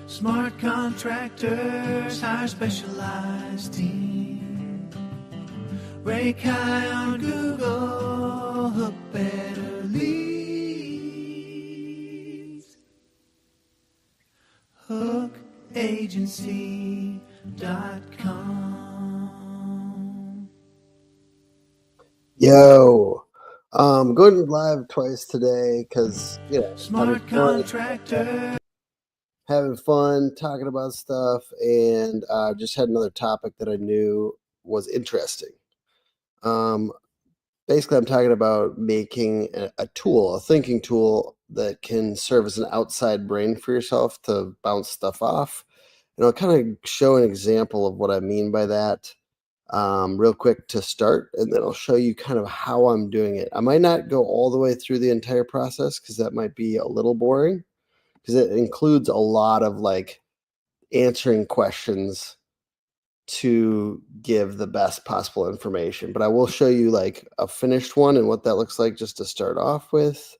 Smart contractors hire specialized team. Rank high on Google, hook better leads. Hookagency.com. Yo, going live twice today because Smart contractor. having fun talking about stuff, and just had another topic that I knew was interesting. Basically, I'm talking about making a tool, a thinking tool that can serve as an outside brain for yourself to bounce stuff off. And I'll kind of show an example of what I mean by that real quick to start, and then I'll show you kind of how I'm doing it. I might not go all the way through the entire process because that might be a little boring, because it includes a lot of like answering questions to give the best possible information. But I will show you like a finished one and what that looks like just to start off with.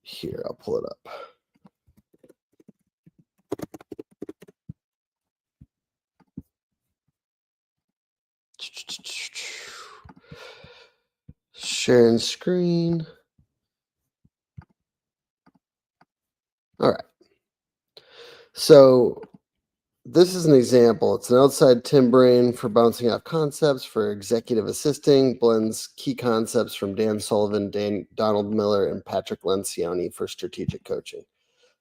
Here, I'll pull it up. Sharing screen. All right. So this is an example. It's an outside Tim brain for bouncing off concepts for executive assisting, blends key concepts from Dan Sullivan, Donald Miller, and Patrick Lencioni for strategic coaching.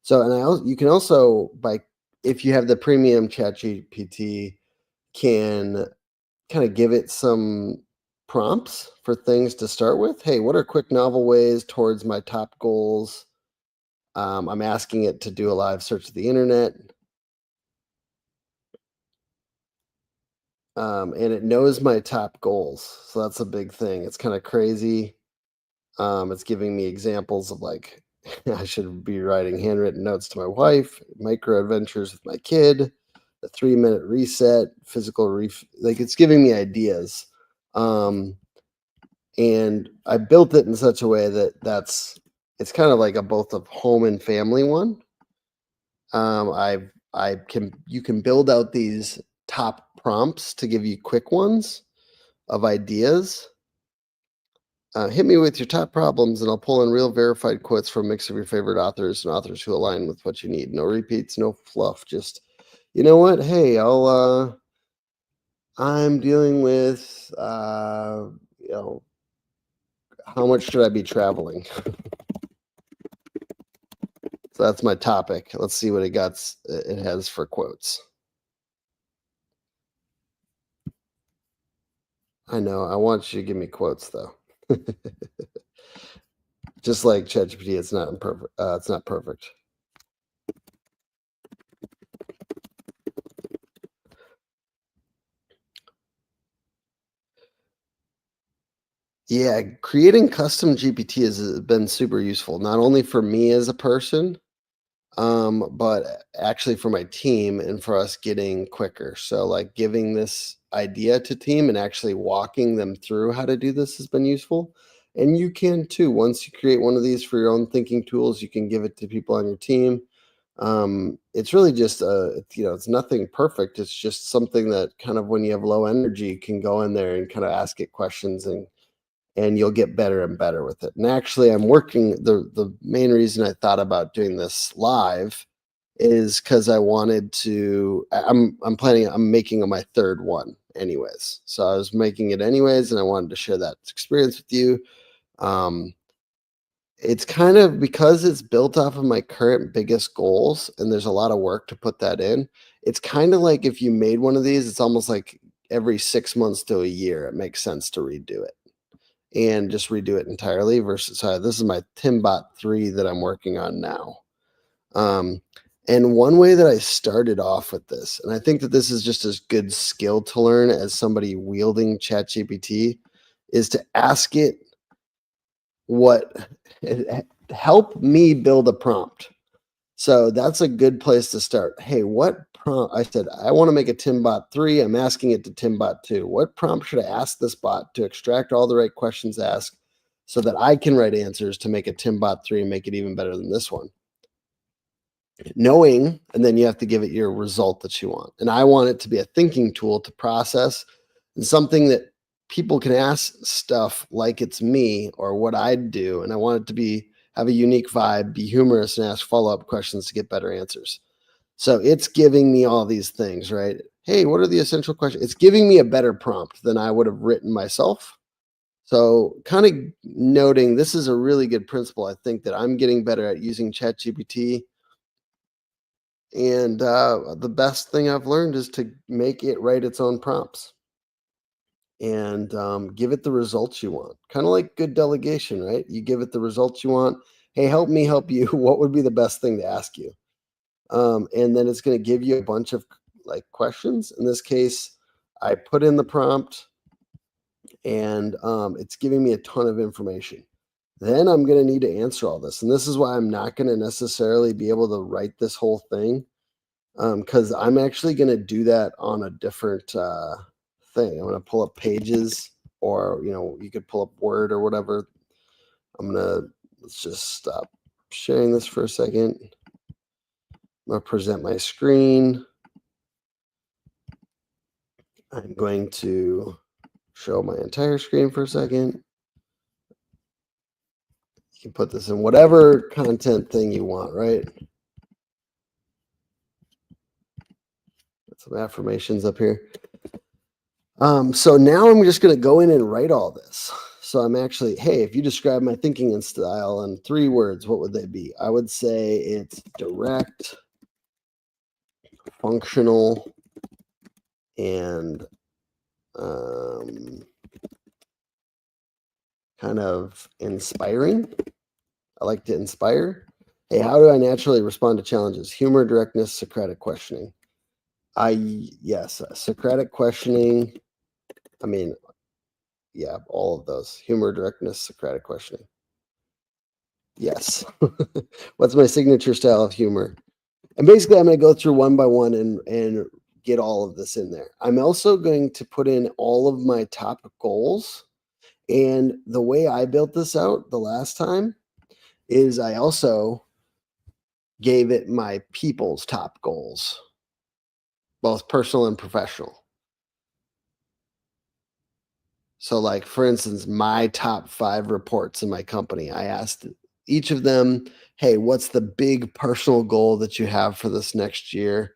So, and you can also, if you have the premium ChatGPT, can kind of give it some prompts for things to start with. Hey, what are quick novel ways towards my top goals? I'm asking it to do a live search of the internet. And it knows my top goals. So that's a big thing. It's kind of crazy. It's giving me examples of like, I should be writing handwritten notes to my wife, micro adventures with my kid, the 3-minute reset, like it's giving me ideas. And I built it in such a way that it's kind of like both a home and family one. You can build out these top prompts to give you quick ones of ideas. Hit me with your top problems and I'll pull in real verified quotes from a mix of your favorite authors and authors who align with what you need. No repeats, no fluff. Just, you know what? Hey, I'm dealing with, how much should I be traveling? So that's my topic. Let's see what it has for quotes. I know, I want you to give me quotes though. Just like ChatGPT, it's not perfect. It's not perfect. Yeah, creating custom GPT has been super useful, not only for me as a person, but actually for my team and for us getting quicker. So like giving this idea to team and actually walking them through how to do this has been useful. And you can too. Once you create one of these for your own thinking tools, you can give it to people on your team. It's really just it's nothing perfect. It's just something that kind of when you have low energy, you can go in there and kind of ask it questions and you'll get better and better with it. And actually, I'm working. The main reason I thought about doing this live is because I wanted to. I'm making my third one anyways. So I was making it anyways, and I wanted to share that experience with you. It's kind of because it's built off of my current biggest goals, and there's a lot of work to put that in. It's kind of like if you made one of these, it's almost like every 6 months to a year, it makes sense to redo it and just redo it entirely versus this is my Timbot 3 that I'm working on now. And one way that I started off with this, and I think that this is just as good skill to learn as somebody wielding ChatGPT, is to ask it help me build a prompt. So that's a good place to start. Hey, what prompt? I said, I want to make a Timbot 3. I'm asking it to Timbot 2. What prompt should I ask this bot to extract all the right questions asked so that I can write answers to make a Timbot 3 and make it even better than this one? knowing, and then you have to give it your result that you want. And I want it to be a thinking tool to process, and something that people can ask stuff like it's me or what I'd do. And I want it to be have a unique vibe, be humorous, and ask follow-up questions to get better answers. So it's giving me all these things, right? Hey, what are the essential questions? It's giving me a better prompt than I would have written myself. So kind of noting this is a really good principle. I think that I'm getting better at using ChatGPT. And the best thing I've learned is to make it write its own prompts and give it the results you want. Kind of like good delegation, right? You give it the results you want. Hey, help me help you. What would be the best thing to ask you? And then it's going to give you a bunch of like questions. In this case, I put in the prompt and it's giving me a ton of information. Then I'm going to need to answer all this. And this is why I'm not going to necessarily be able to write this whole thing, because I'm actually going to do that on a different thing. I'm going to pull up Pages, or you could pull up Word or whatever. Let's just stop sharing this for a second. I'm going to present my screen. I'm going to show my entire screen for a second. You can put this in whatever content thing you want, right? Got some affirmations up here. So now I'm just going to go in and write all this. So I'm actually, hey, if you describe my thinking and style in 3 words, what would they be? I would say it's direct, functional, and kind of inspiring. I like to inspire. Hey, how do I naturally respond to challenges? Humor, directness, Socratic questioning. Yes, Socratic questioning. I mean, yeah, all of those. Humor, directness, Socratic questioning. Yes. What's my signature style of humor? And basically, I'm going to go through one by one and get all of this in there. I'm also going to put in all of my top goals. And the way I built this out the last time is I also gave it my people's top goals, both personal and professional. So, like, for instance, my top 5 reports in my company, I asked each of them, hey, what's the big personal goal that you have for this next year?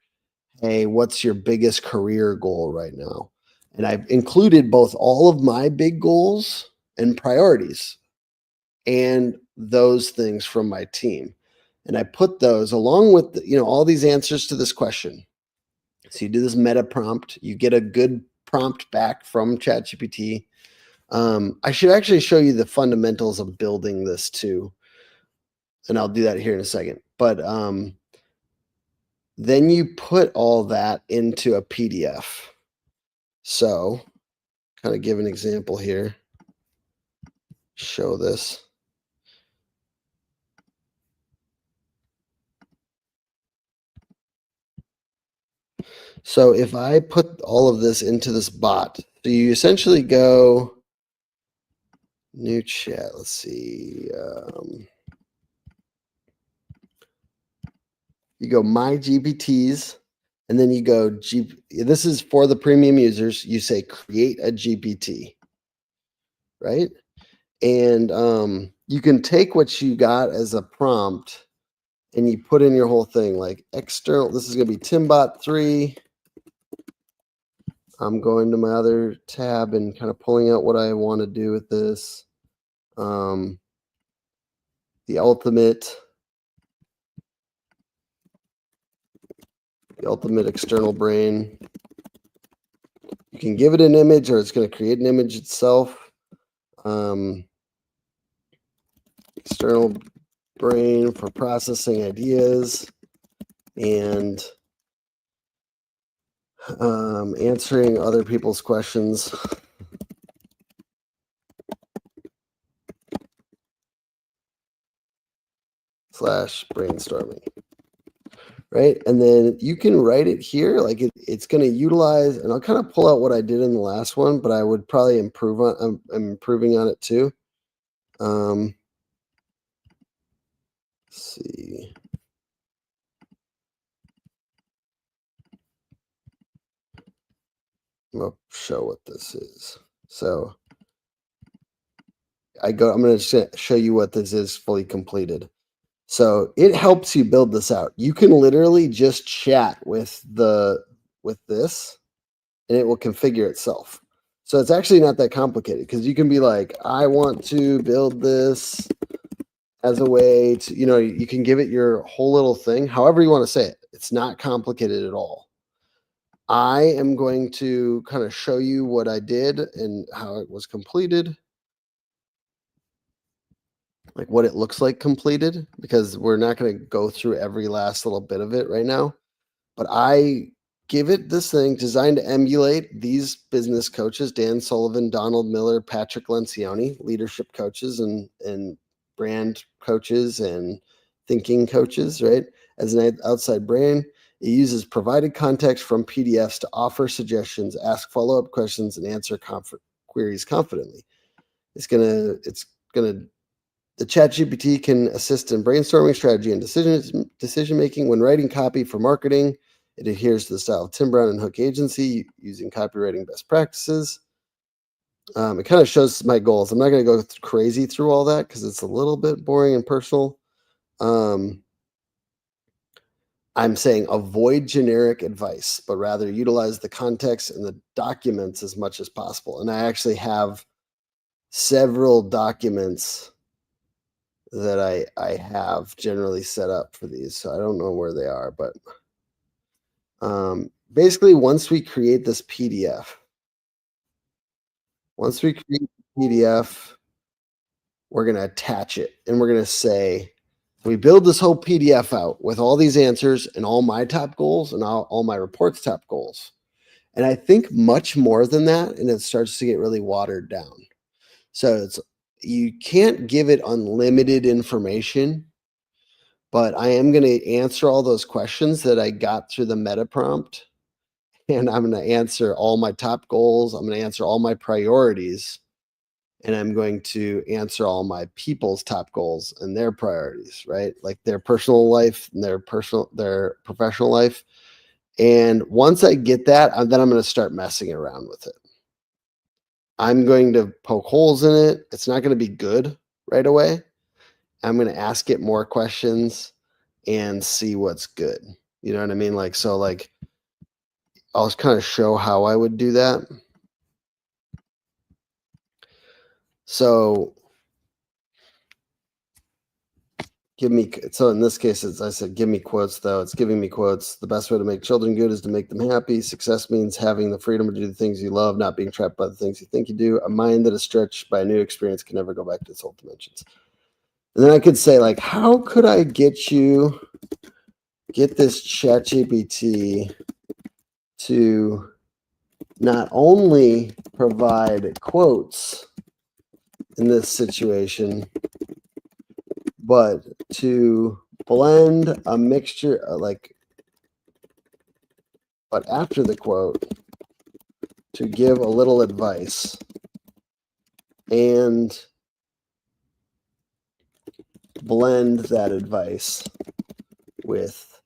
Hey, what's your biggest career goal right now? And I've included both all of my big goals and priorities and those things from my team. And I put those along with, all these answers to this question. So you do this meta prompt, you get a good prompt back from ChatGPT. I should actually show you the fundamentals of building this too. And I'll do that here in a second. But then you put all that into a PDF. So kind of give an example here. Show this. So if I put all of this into this bot, so you essentially go new chat. Let's see. You go my GPTs, and then you go this is for the premium users. You say create a GPT, right? And you can take what you got as a prompt and you put in your whole thing, like external. This is going to be Timbot 3. I'm going to my other tab and kind of pulling out what I want to do with this. The ultimate external brain. You can give it an image, or it's going to create an image itself. External brain for processing ideas and answering other people's questions. / brainstorming. Right? And then you can write it here. Like it's going to utilize, and I'll kind of pull out what I did in the last one, but I would probably improve on, I'm improving on it too. Let's see. I'll show what this is. So I'm going to show you what this is fully completed. So it helps you build this out. You can literally just chat with this and it will configure itself. So it's actually not that complicated because you can be like, I want to build this as a way to, you can give it your whole little thing, however you want to say it. It's not complicated at all. I am going to kind of show you what I did and how it was completed, like what it looks like completed, because we're not going to go through every last little bit of it right now. But I give it this thing designed to emulate these business coaches, Dan Sullivan, Donald Miller, Patrick Lencioni, leadership coaches and brand coaches and thinking coaches, right? As an outside brain, it uses provided context from PDFs to offer suggestions, ask follow-up questions, and answer queries confidently. The ChatGPT can assist in brainstorming, strategy, and decision making. When writing copy for marketing, it adheres to the style of Tim Brown and Hook Agency using copywriting best practices. It kind of shows my goals. I'm not going to go crazy through all that because it's a little bit boring and personal. I'm saying avoid generic advice, but rather utilize the context and the documents as much as possible. And I actually have several documents that I have generally set up for these. So I don't know where they are, but basically once we create this PDF, we're going to attach it and we're going to say, we build this whole PDF out with all these answers and all my top goals and all my reports top goals. And I think much more than that, and it starts to get really watered down. So you can't give it unlimited information, but I am going to answer all those questions that I got through the meta prompt. And I'm going to answer all my top goals. I'm going to answer all my priorities. And I'm going to answer all my people's top goals and their priorities, right? Like their personal life and their professional life. And once I get that, then I'm going to start messing around with it. I'm going to poke holes in it. It's not going to be good right away. I'm going to ask it more questions and see what's good. You know what I mean? I'll kind of show how I would do that. So in this case, I said, give me quotes though. It's giving me quotes. The best way to make children good is to make them happy. Success means having the freedom to do the things you love, not being trapped by the things you think you do. A mind that is stretched by a new experience can never go back to its old dimensions. And then I could say, like, how could I get this ChatGPT to not only provide quotes in this situation, but to blend a mixture, but after the quote, to give a little advice and blend that advice with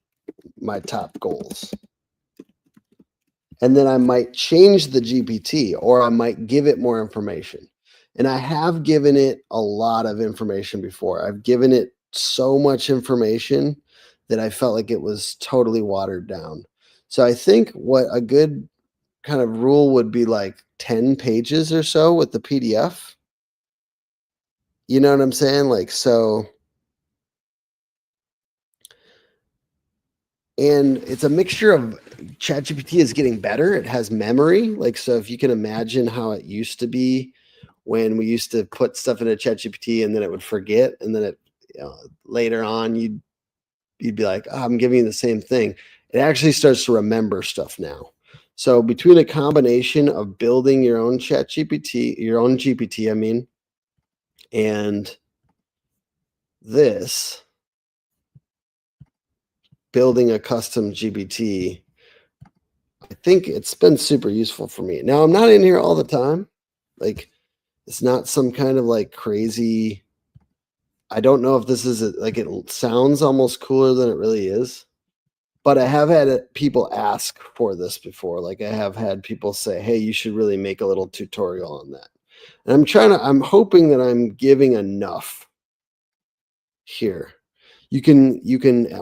my top goals. And then I might change the GPT or I might give it more information. And I have given it a lot of information before. I've given it so much information that I felt like it was totally watered down. So I think what a good kind of rule would be like 10 pages or so with the PDF. You know what I'm saying? And it's a mixture of ChatGPT is getting better. It has memory. So if you can imagine how it used to be when we used to put stuff into ChatGPT and then it would forget. And then later on, you'd be like, oh, I'm giving you the same thing. It actually starts to remember stuff now. So between a combination of building your own GPT, and this, building a custom GPT, I think it's been super useful for me. Now, I'm not in here all the time. It's not some kind of crazy. I don't know if this is it sounds almost cooler than it really is, But I have had people ask for this before. Like I have had people say, "Hey, you should really make a little tutorial on that." And I'm hoping that I'm giving enough here. You can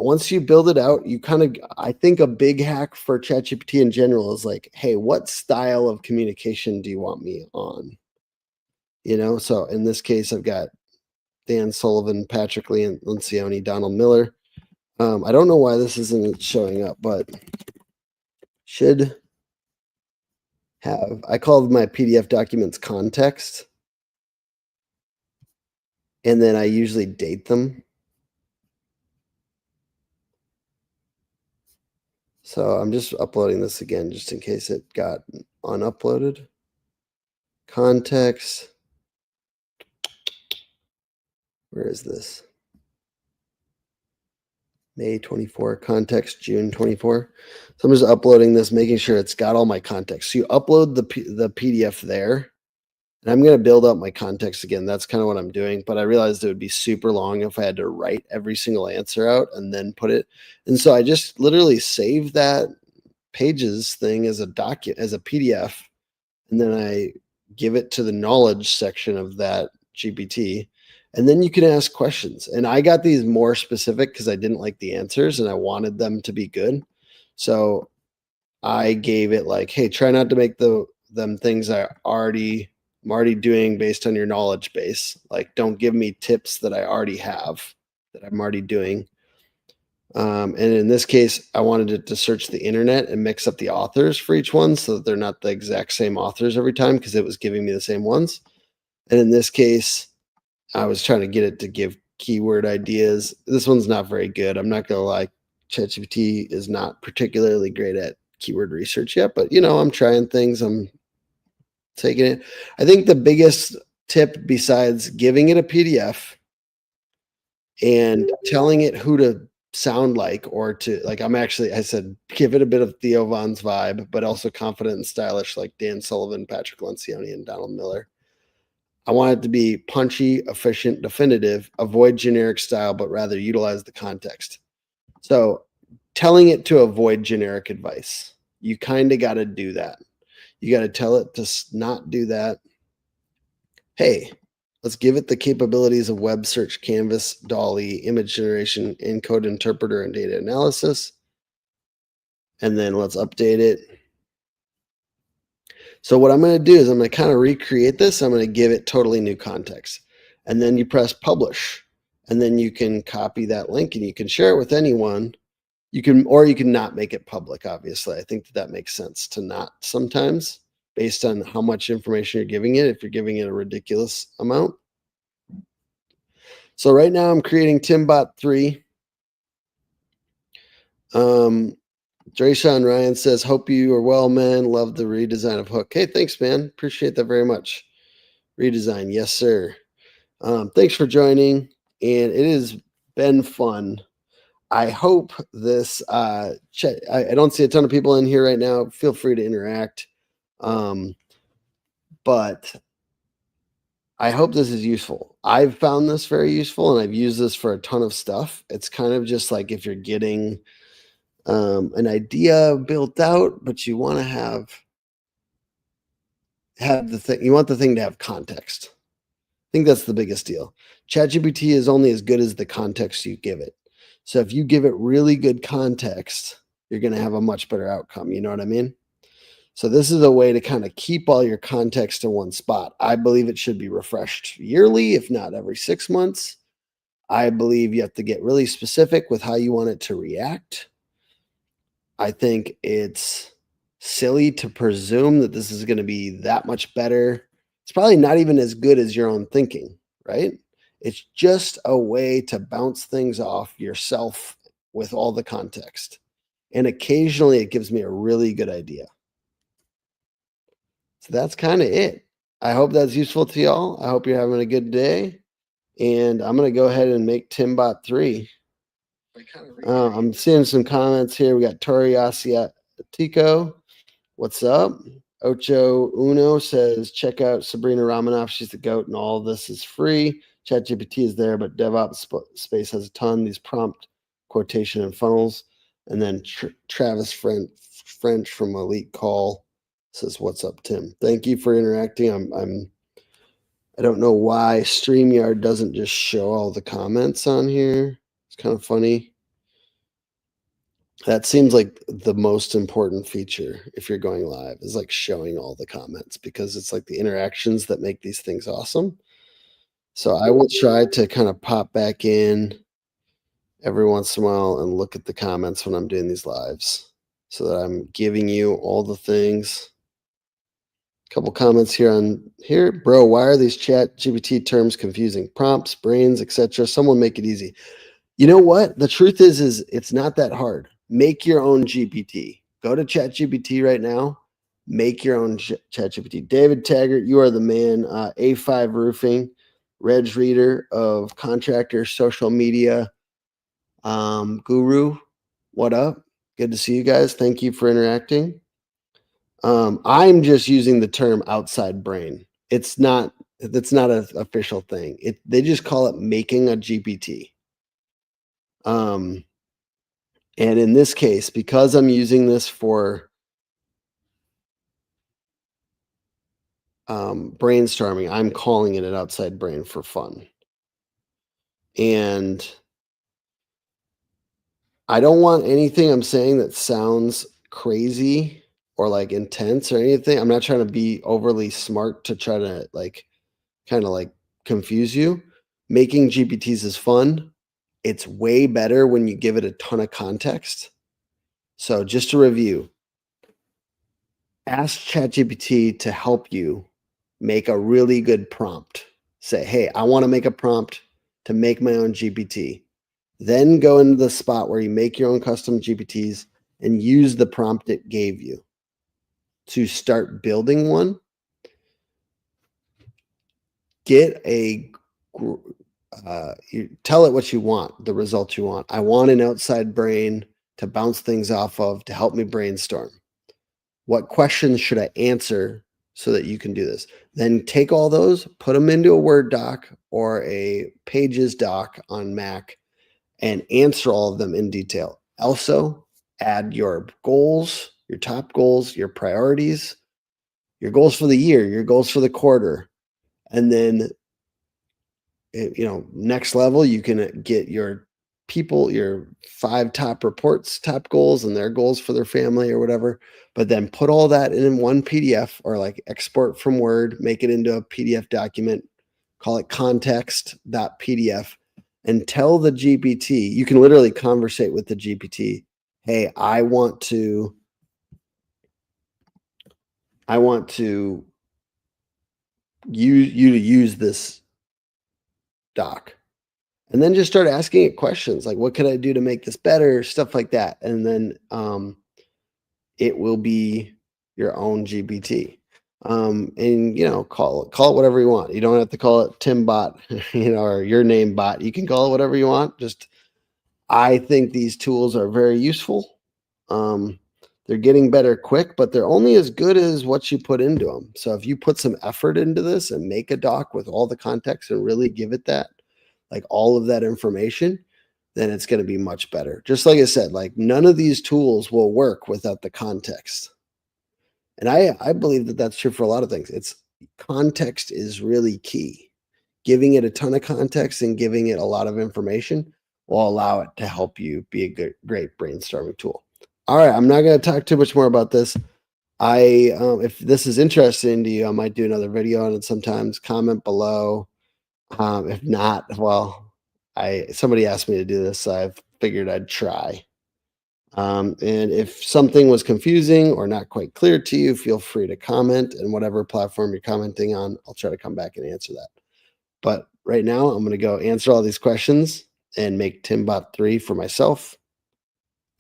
once you build it out, you kind of I think a big hack for ChatGPT in general is like, "Hey, what style of communication do you want me on?" So in this case, I've got Dan Sullivan, Patrick Lencioni, Donald Miller. I don't know why this isn't showing up, but should have. I called my PDF documents context, and then I usually date them. So I'm just uploading this again just in case it got unuploaded. Context. Where is this? May 24, context June 24. So I'm just uploading this, making sure it's got all my context. So you upload the PDF there, and I'm going to build up my context again. That's kind of what I'm doing, but I realized it would be super long if I had to write every single answer out and then put it. And so I just literally save that pages thing as a PDF, and then I give it to the knowledge section of that GPT, and then you can ask questions. And I got these more specific because I didn't like the answers and I wanted them to be good. So I gave it like, hey, try not to make them things I'm already doing based on your knowledge base. Like, don't give me tips that I already have that I'm already doing. And in this case, I wanted it to search the internet and mix up the authors for each one so that they're not the exact same authors every time because it was giving me the same ones. And in this case, I was trying to get it to give keyword ideas. This one's not very good. I'm not going to lie. ChatGPT is not particularly great at keyword research yet, but I'm trying things. I'm taking it. I think the biggest tip besides giving it a PDF and telling it who to sound like or to like I said give it a bit of Theo Von's vibe, but also confident and stylish like Dan Sullivan, Patrick Lencioni, and Donald Miller. I want it to be punchy, efficient, definitive, avoid generic style, but rather utilize the context. So telling it to avoid generic advice, you kind of got to do that. You got to tell it to not do that. Hey, let's give it the capabilities of web search, Canvas, DALL-E, image generation, encode interpreter, and data analysis. And then let's update it. So what I'm going to do is I'm going to kind of recreate this. I'm going to give it totally new context. And then you press publish. And then you can copy that link and you can share it with anyone. You can not make it public, obviously. I think that makes sense to not sometimes based on how much information you're giving it, if you're giving it a ridiculous amount. So right now I'm creating Timbot 3. Drayshawn Ryan says, hope you are well, man. Love the redesign of Hook. Hey, thanks, man. Appreciate that very much. Redesign. Yes, sir. Thanks for joining. And it has been fun. I hope this I don't see a ton of people in here right now. Feel free to interact. But I hope this is useful. I've found this very useful and I've used this for a ton of stuff. It's kind of just like if you're getting an idea built out, but you want to have the thing, you want the thing to have context. I think that's the biggest deal. ChatGPT is only as good as the context you give it. So if you give it really good context, you're going to have a much better outcome. You know what I mean? So this is a way to kind of keep all your context in one spot. I believe it should be refreshed yearly, if not every 6 months. I believe you have to get really specific with how you want it to react. I think it's silly to presume that this is going to be that much better. It's probably not even as good as your own thinking, right? It's just a way to bounce things off yourself with all the context. And occasionally it gives me a really good idea. So that's kind of it. I hope that's useful to y'all. I hope you're having a good day. And I'm going to go ahead and make Timbot 3. I'm seeing some comments here. We got Tori Asiatico. What's up? Ocho Uno says, check out Sabrina Romanoff. She's the GOAT, and all of this is free. ChatGPT is there, but DevOps space has a ton. These prompt quotation and funnels. And then Travis French from Elite Call says, "What's up, Tim? Thank you for interacting. I don't know why StreamYard doesn't just show all the comments on here. It's kind of funny. That seems like the most important feature if you're going live is like showing all the comments because it's like the interactions that make these things awesome. So I will try to kind of pop back in every once in a while and look at the comments when I'm doing these lives so that I'm giving you all the things. Couple comments here on here. Bro, why are these chat GPT terms confusing? Prompts, brains, etc. Someone make it easy. You know what? The truth is it's not that hard. Make your own GPT. Go to ChatGPT right now. Make your own ChatGPT. David Taggart, you are the man. A5 Roofing, Reg Reader of Contractor Social Media Guru. What up? Good to see you guys. Thank you for interacting. I'm just using the term outside brain. It's not. That's not an official thing. They just call it making a GPT. And in this case, because I'm using this for brainstorming, I'm calling it an outside brain for fun. And I don't want anything I'm saying that sounds crazy or like intense or anything. I'm not trying to be overly smart to try to like kind of like confuse you. Making GPTs is fun. It's way better when you give it a ton of context. So just to review, ask ChatGPT to help you make a really good prompt. Say, hey, I want to make a prompt to make my own GPT. Then go into the spot where you make your own custom GPTs and use the prompt it gave you to start building one. Get a you tell it what you want, the results you want. I want an outside brain to bounce things off of to help me brainstorm. What questions should I answer so that you can do this? Then take all those, put them into a Word doc or a Pages doc on Mac and answer all of them in detail. Also, add your goals, your top goals, your priorities, your goals for the year, your goals for the quarter. And then next level, you can get your people, your 5 top reports, top goals, and their goals for their family or whatever. But then put all that in one PDF or like export from Word, make it into a PDF document, call it context.pdf, and tell the GPT, you can literally conversate with the GPT. Hey, I want to use this doc. And then just start asking it questions like, what could I do to make this better? Stuff like that. And then it will be your own GPT. And call it whatever you want. You don't have to call it Tim Bot, or your name bot. You can call it whatever you want. Just I think these tools are very useful. They're getting better quick, but they're only as good as what you put into them. So if you put some effort into this and make a doc with all the context and really give it that, like all of that information, then it's going to be much better. Just like I said, like none of these tools will work without the context. And I believe that that's true for a lot of things. It's context is really key. Giving it a ton of context and giving it a lot of information will allow it to help you be a great brainstorming tool. All right, I'm not going to talk too much more about this. If this is interesting to you, I might do another video on it sometimes. Comment below. If not, well, somebody asked me to do this, so I figured I'd try. And if something was confusing or not quite clear to you, feel free to comment, and whatever platform you're commenting on, I'll try to come back and answer that. But right now, I'm going to go answer all these questions and make Timbot 3 for myself.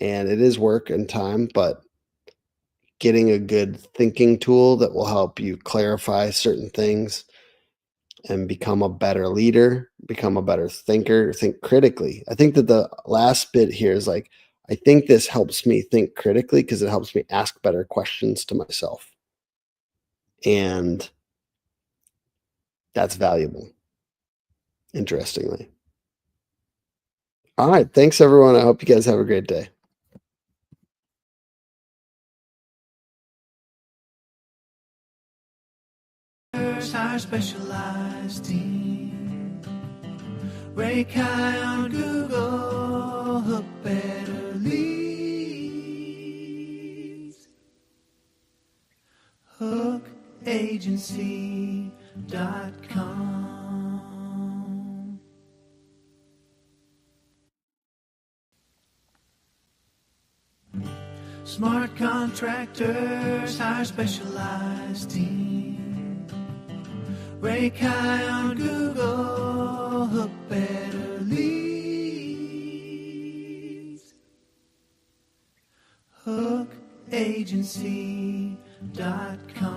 And it is work and time, but getting a good thinking tool that will help you clarify certain things and become a better leader, become a better thinker, think critically. I think that the last bit here is like, I think this helps me think critically because it helps me ask better questions to myself. And that's valuable, interestingly. All right. Thanks, everyone. I hope you guys have a great day. our specialized team. Rate high on Google, Hook Better Leads. HookAgency.com. Smart contractors, hire specialized team. Rate high on Google, Hook Better Leads. HookAgency.com.